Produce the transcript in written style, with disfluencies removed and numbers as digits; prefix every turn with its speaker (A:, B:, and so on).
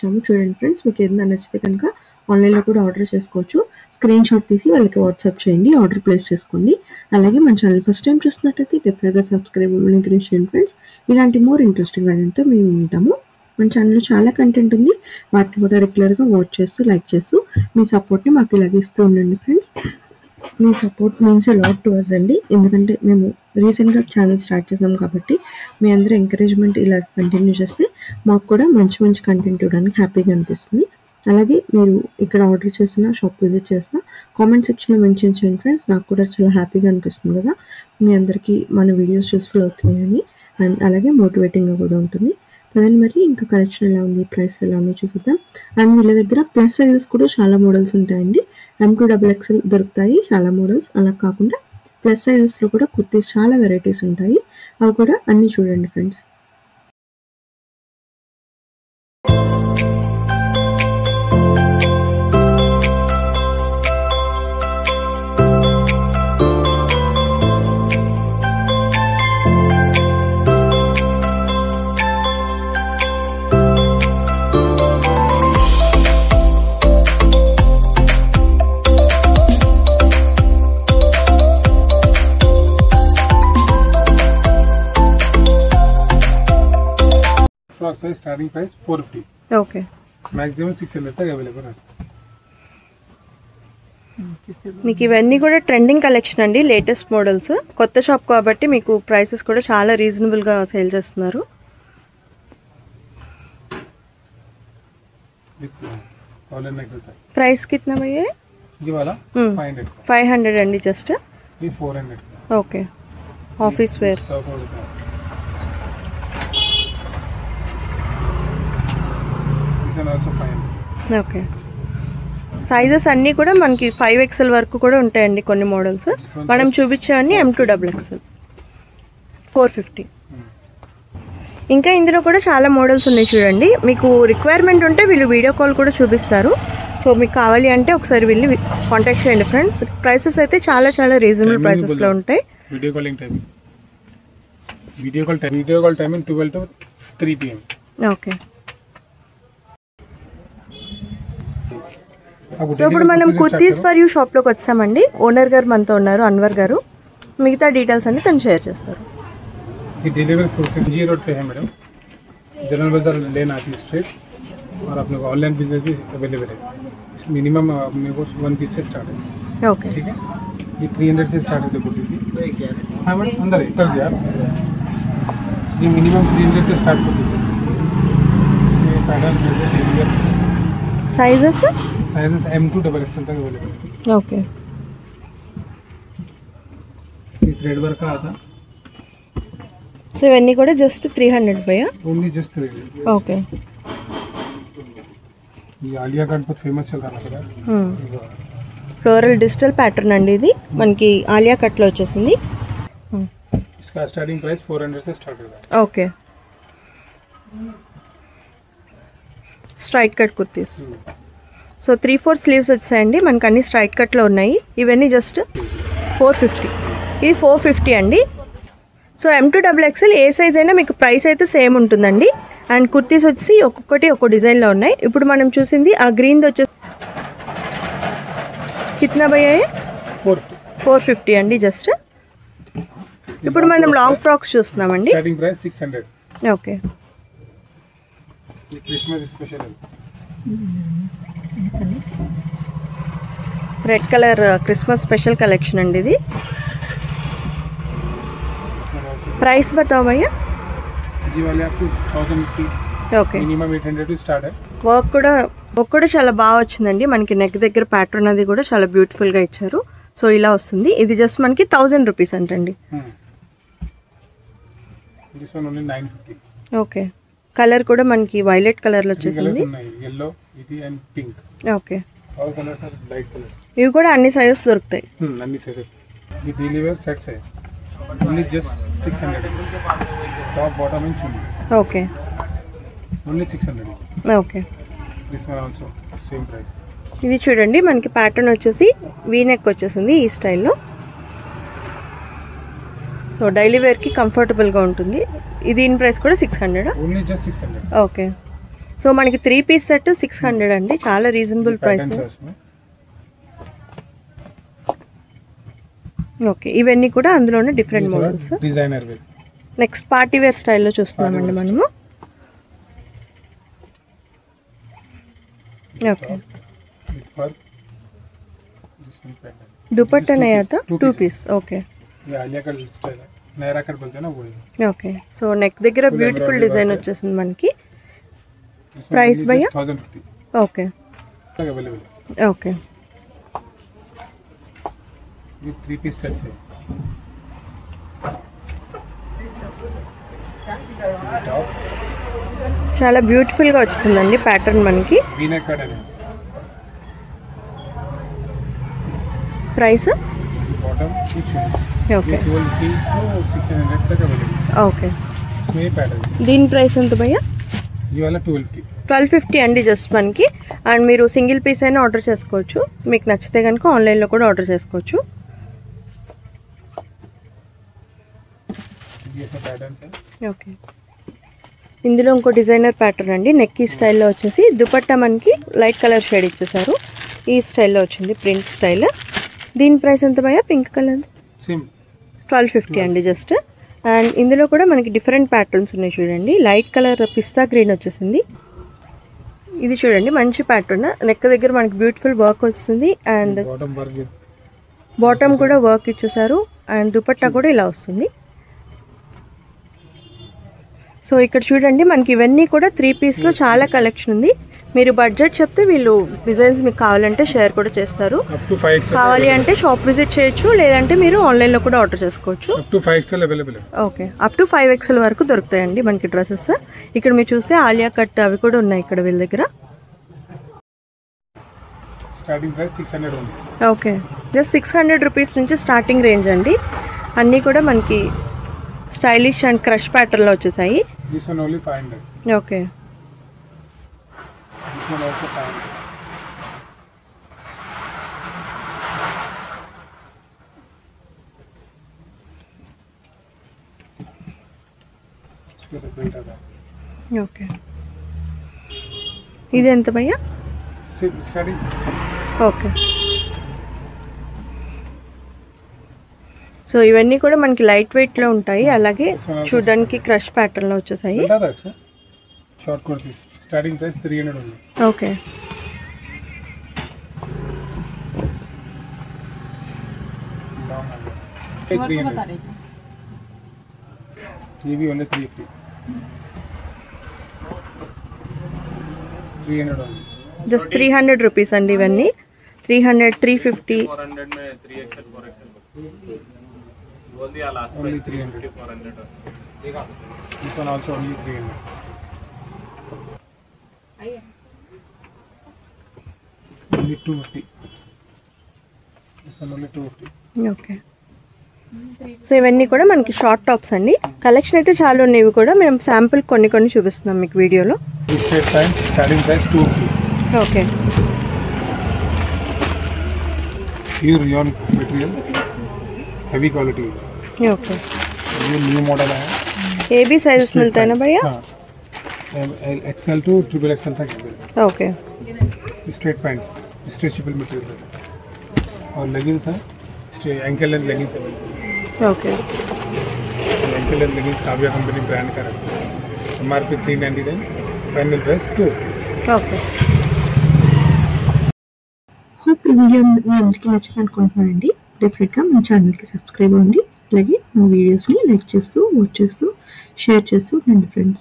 A: చూడండి ఫ్రెండ్స్, మీకు ఏదైనా నచ్చితే కనుక ఆన్లైన్లో కూడా ఆర్డర్ చేసుకోవచ్చు. స్క్రీన్ షాట్ తీసి వాళ్ళకి వాట్సాప్ చేయండి, ఆర్డర్ ప్లేస్ చేసుకోండి. అలాగే మన ఛానల్ ఫస్ట్ టైం చూస్తున్నట్టయితే డెఫినెట్గా సబ్స్క్రైబ్ లింక్ చేయండి ఫ్రెండ్స్. ఇలాంటి మోర్ ఇంట్రెస్టింగ్ కంటెంట్తో మేము ఉంటాము. మన ఛానల్లో చాలా కంటెంట్ ఉంది, వాటిని కూడా రెగ్యులర్గా వాచ్ చేస్తూ లైక్ చేస్తూ మీ సపోర్ట్ని మాకు ఇలాగే ఇస్తూ ఉండండి ఫ్రెండ్స్. మీ support means lot to us అండి, ఎందుకంటే మేము రీసెంట్గా ఛానల్ స్టార్ట్ చేసాం కాబట్టి మీ అందరూ ఎంకరేజ్మెంట్ ఇలా కంటిన్యూ చేస్తే మాకు కూడా మంచి మంచి కంటెంట్ ఇవ్వడానికి హ్యాపీగా అనిపిస్తుంది. అలాగే మీరు ఇక్కడ ఆర్డర్ చేసిన, షాప్ విజిట్ చేసిన కామెంట్ సెక్షన్లో మెన్షన్ చేయండి ఫ్రెండ్స్. నాకు కూడా చాలా హ్యాపీగా అనిపిస్తుంది కదా మీ అందరికీ మన వీడియోస్ యూస్ఫుల్ అవుతున్నాయని, అండ్ అలాగే మోటివేటింగ్గా కూడా ఉంటుంది. కదండి, మరి ఇంకా కలెక్షన్ ఎలా ఉంది, ప్రైస్ ఎలా ఉందో చూసిద్దాం. అండ్ వీళ్ళ దగ్గర ప్లస్ సైజెస్ కూడా చాలా మోడల్స్ ఉంటాయండి. M2XXL దొరుకుతాయి చాలా మోడల్స్. అలా కాకుండా ప్లస్ సైజెస్లో కూడా కుర్తీస్ చాలా వెరైటీస్ ఉంటాయి, అవి కూడా అన్నీ చూడండి friends.
B: Frog size starting price 450.
A: Okay.
B: Maximum 600 तक अवेलेबल है.
C: మీకు ఇవన్నీ కూడా ట్రెండింగ్ కలెక్షన్ అండి, లేటెస్ట్ మోడల్స్. కొత్త షాప్ కాబట్టి మీకు ప్రైసెస్ కూడా చాలా రీజనబుల్ గా సేల్ చేస్తున్నారు. ప్రైస్ कितना भैया?
B: ये वाला 500.
C: 500 అండి జస్ట్.
B: ये 400.
C: Okay, office wear. Okay, sizes అన్నీ కూడా మనకి 5XL వరకు కూడా ఉంటాయండి కొన్ని మోడల్స్. మనం చూపించేవన్నీ M2XXL 450. ఇంకా ఇందులో కూడా చాలా మోడల్స్ ఉన్నాయి చూడండి. మీకు రిక్వైర్మెంట్ ఉంటే వీళ్ళు వీడియో కాల్ కూడా చూపిస్తారు. సో మీకు కావాలి అంటే ఒకసారి వెళ్ళి కాంటాక్ట్ చేయండి ఫ్రెండ్స్. ప్రైసెస్ అయితే చాలా చాలా రీజనబుల్ ప్రైసెస్లో ఉంటాయి.
B: Video call timing 12 to 3 PM.
C: Okay, so ఇప్పుడు మనం కుర్తీస్ ఫర్ యూ షాప్లోకి వచ్చామండి. ఓనర్ గారు మనతో ఉన్నారు, అన్వర్ గారు. మిగతా డీటెయిల్స్ అన్ని తను షేర్ చేస్తారు.
B: ये डिलीवरी जी रोड पे है मैडम, जनरल बाजार लेन आती स्ट्रीट, और अपने को ऑनलाइन बिजनेस भी अवेलेबल है. मिनिमम अपने को 1 पीस से स्टार्ट है.
C: ओके,
B: ठीक है. ये 300 से स्टार्ट है कुर्ती थी. हाँ मैडम, अंदर है कर दिया. ये मिनिमम 300 से स्टार्ट होती है. इसमें पैटर्न
C: साइजेस
B: M2XXL तक अवेलेबल है.
C: ओके,
B: ये थ्रेड वर्क का आता.
C: సో ఇవన్నీ కూడా జస్ట్ 300 భయ్యా?
B: Only just 300.
C: ఓకే,
B: ये आलिया कट बहुत फेमस चल रहा है.
C: ఫ్లోరల్ డిజిటల్ ప్యాటర్న్ అండి ఇది, మనకి ఆలియా కట్లో వచ్చేసింది.
B: इसका स्टार्टिंग प्राइस 400 से स्टार्ट होगा.
C: Okay, straight cut kurtis. So 3/4 sleeves వచ్చాయండి మనకి, అన్ని స్ట్రైట్ కట్లో ఉన్నాయి. ఇవన్నీ జస్ట్ 450. ఇది 450 అండి. సో M2XXL ఏ సైజ్ అయినా మీకు ప్రైస్ అయితే సేమ్ ఉంటుందండి. అండ్ కుర్తీస్ వచ్చి ఒక్కొక్కటి ఒక్కో డిజైన్లో ఉన్నాయి. ఇప్పుడు మనం చూసింది ఆ గ్రీన్ది వచ్చేసి కిतना భయ్యా? 450 అండి జస్ట్. ఇప్పుడు మనం లాంగ్ ఫ్రాక్స్ చూస్తున్నామండి.
B: Starting price 600.
C: ఓకే,
B: ये क्रिसमस स्पेशल है.
C: Red colour Christmas special collection అండి ఇది. ప్రైస్ बताओ भैया?
B: ये वाले आपको 1050.
C: ఓకే,
B: मिनिमम 800 to स्टार्ट है.
C: వర్క్ కూడా చాలా బాగా వచ్చిందండి. మనకి నెక్ దగ్గర ప్యాటర్న్ అది కూడా చాలా బ్యూటిఫుల్గా ఇచ్చారు. సో ఇలా వస్తుంది. ఇది జస్ట్ మనకి 1000 రూపీస్ అంటండి.
B: This one only 950.
C: Okay, colour కూడా మనకి వైలెట్ కలర్లో వచ్చేసింది.
B: येलो ఇది and pink.
C: Okay,
B: all colours are light colour.
C: ఇవి కూడా అన్ని సైజెస్ దొరుకుతాయి.
B: అన్ని సైజెస్. ఈ డైలీ వేర్ సెట్స్ है. Only just 600. Top bottom and chunni.
C: Okay,
B: only 600.
C: Okay,
B: this one also same price.
C: ఇది చూడండి మనకి ప్యాటర్న్ వచ్చేసి వీ నెక్ వచ్చేసింది ఈ స్టైల్లో. సో డైలీ వేర్కి కంఫర్టబుల్గా ఉంటుంది. దీని ప్రైస్ కూడా 600.
B: Only just 600.
C: ఓకే, సో మనకి 3 పీస్ సెట్ 600 అండి, చాలా రీజనబుల్ ప్రైస్. ఓకే, ఇవన్నీ కూడా అందులోనే different models.
B: Designer wear.
C: Next party wear స్టైల్లో చూస్తున్నామండి మనము. ఓకే, दुपट्टा नया था 2 पीस. ओके ఓకే, సో నెక్ దగ్గర బ్యూటిఫుల్ డిజైన్ వచ్చేసింది మనకి. ప్రైస్ భయ్యా?
B: 1050.
C: ఓకే ఓకే,
B: ये 3 पीस सेट्स है.
C: చాలా బ్యూటిఫుల్ గా వచ్చేసిందండి ప్యాటర్న్ మనకి.
B: V-neck pattern.
C: ప్రైస్?
B: बॉटम कुछ
C: ఓకే
B: 1250 to 600 तक अवेलेबल.
C: ఓకే,
B: ये पैटर्न.
C: దీని ప్రైస్ ఎంత భయ్యా?
B: ये वाला 1250.
C: 1250 అండి జస్ట్ మనకి. అండ్ మీరు సింగిల్ పీస్ అయినా ఆర్డర్ చేసుకోవచ్చు, మీకు నచ్చితే కనుక ఆన్లైన్లో కూడా ఆర్డర్ చేసుకోవచ్చు. ఓకే, ఇందులో ఇంకో డిజైనర్ ప్యాటర్న్ అండి. నెక్ ఈ స్టైల్లో వచ్చేసి దుపట్టా మనకి లైట్ కలర్ షేడ్ ఇచ్చేసారు. ఈ స్టైల్లో వచ్చింది ప్రింట్ స్టైల్. దీని ప్రైస్ ఎంత భయ్యా? పింక్ కలర్
B: సేమ్
C: 1250 అండి జస్ట్. అండ్ ఇందులో కూడా మనకి డిఫరెంట్ ప్యాటర్న్స్ ఉన్నాయి చూడండి. లైట్ కలర్ పిస్తా గ్రీన్ వచ్చేసింది. ఇది చూడండి మంచి ప్యాటర్న్. నెక్ దగ్గర మనకి బ్యూటిఫుల్ వర్క్ వస్తుంది అండ్ బాటమ్ కూడా వర్క్ ఇచ్చేసారు అండ్ దుపట్టా కూడా ఇలా వస్తుంది. సో ఇక్కడ చూడండి మనకి ఇవన్నీ కూడా 3 పీస్లో చాలా కలెక్షన్ ఉంది. మీరు బడ్జెట్ చెప్తే వీళ్ళు డిజైన్స్ మీకు కావాలంటే షేర్ కూడా చేస్తారు. కావాలి అంటే షాప్ విజిట్ చేయొచ్చు, లేదంటే మీరు ఆన్లైన్లో కూడా ఆర్డర్ చేసుకోవచ్చు. ఓకే, అప్ టు 5XL వరకు దొరుకుతాయండి మనకి డ్రెస్సెస్. ఇక్కడ మీరు చూస్తే ఆలియా కట్ అవి కూడా ఉన్నాయి ఇక్కడ వీళ్ళ దగ్గర. ఓకే, జస్ట్ 600 రూపీస్ నుంచి స్టార్టింగ్ రేంజ్ అండి. అన్నీ కూడా మనకి స్టైలిష్ అండ్ క్రష్ ప్యాటర్న్లో వచ్చేసాయి. ఓకే, ఓకే, ఇది ఎంత భయ్యా? ఓకే, సో ఇవన్నీ కూడా మనకి లైట్ వెయిట్ లో ఉంటాయి, అలాగే చూడడానికి క్రష్ ప్యాటర్న్ లో వచ్చేసాయి.
B: షార్ట్ కుర్తీ స్టార్టింగ్ ప్రైస్ 300 ఉంది.
C: ఓకే,
B: ये भी ओनली 350. 300 ओनली.
C: जस्ट 300 रुपीस अंडी इवన్నీ 300 350
D: 400 में 3XL 4XL बोल दिया लास्ट
B: only 300
D: 400
B: देखा. This one also only 300. Only 250. This one only 250.
C: Okay, so ఇవన్నీ కూడా మనకి షార్ట్ టాప్స్ అండి. కలెక్షన్ అయితే చాలా ఉన్నాయి. ఇవి కూడా మేము శాంపుల్ కొన్ని కొన్ని చూపిస్తున్నాం మీకు వీడియోలో.
B: Starting price 250.
C: Okay,
B: pure rayon material heavy quality.
C: Okay,
B: ये न्यू मॉडल है.
C: ये भी साइज मिलता है ना भैया?
B: XL to XXL तक.
C: Okay,
B: straight pants stretchable material और लेगिंग्स है. एंकल लेंथ लेगिंग्स है.
C: Okay,
B: ankle length leggings Kavya company brand का है. MRP 399, final price 2.
C: Okay.
A: Hope ఈ వీడియో మీ అందరికీ నచ్చింది అనుకుంటున్నానండి. డెఫినెట్గా మన ఛానల్కి సబ్స్క్రైబ్ అవ్వండి. అలాగే మా వీడియోస్ని లైక్ చేస్తూ వాచ్ చేస్తూ షేర్ చేస్తూ ఉండండి ఫ్రెండ్స్.